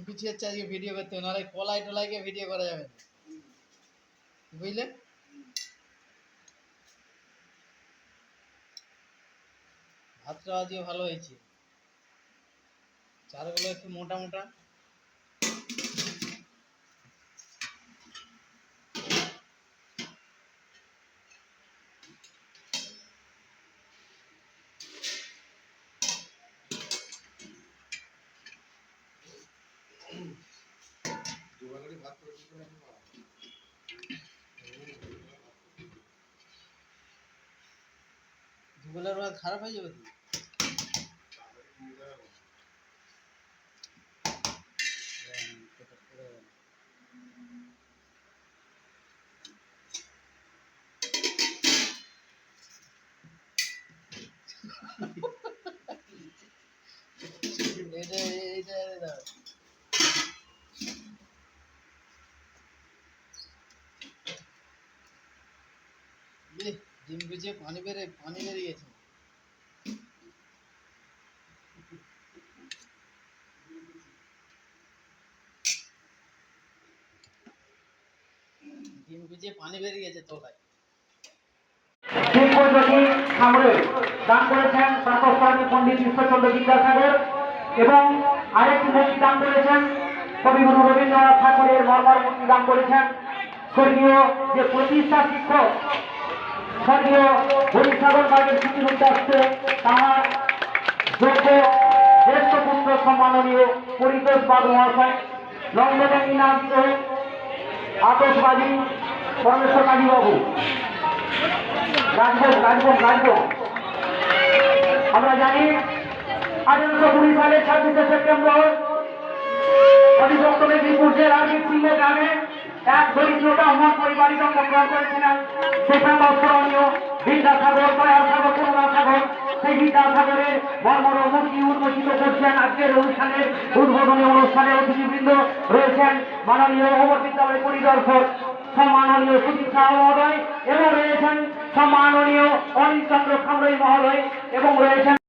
পিছিয়ে আজকে ভিডিও করতে হবে, নাহলে কলাই টলাইকে ভিডিও করা যাবে না, বুঝলে? ভাতটা আজকে ভালো হয়েছে, চালগুলো একটু মোটা মোটা। দুবেলার ভাত খারাপ হয়ে যাবে তো। ডিম ভিজিয়ে পানি বেরিয়ে গেছে। ডিম ভিজিয়ে পানি বেরিয়ে গেছে তলায়। দান করেছেন প্রাতঃস্মরণীয় পণ্ডিত ঈশ্বরচন্দ্র বিদ্যাসাগর, এবং আরেকটি মূর্তি দান করেছেন কবিগুরু রবীন্দ্রনাথ ঠাকুরের মর্মর মূর্তি দান করেছেন স্বর্গীয় যে প্রতিষ্ঠা শিক্ষক স্বর্গীয় হরিসাগর বাগের স্মৃতির উদ্দেশ্যে তাহার যোগ্য জ্যেষ্ঠ পুত্র সম্মাননীয় পরিতোষ বাগ মহাশয় লন্ডনে ইনামিত আতশবাজি পরমেশ্বর কাজীবাবু রাজভোগ। আমরা জানি 1820 সালের 26শে সেপ্টেম্বর অধিদপ্তর মেদিনীপুর জেলার সিংহ গ্রামে এক দরিদ্র ব্রাহ্মণ পরিবারে জন্মগ্রহণ করেছিলেন সেখান স্মরণীয় বিদ্যাসাগর, দয়াসাগর, করুণাসাগর। সেই বিদ্যাসাগরের মর্মর মূর্তি উন্মোচিত করছেন আজকের অনুষ্ঠানের উদ্বোধনী অনুষ্ঠানে অতিথিবৃন্দ রয়েছেন মাননীয় অমর বিদ্যালয় পরিদর্শক সম্মাননীয় সুদীপ শাহ মহোদয়, এবং রয়েছেন সম্মাননীয় অনিল চন্দ্র খামরই মহোদয়, এবং রয়েছেন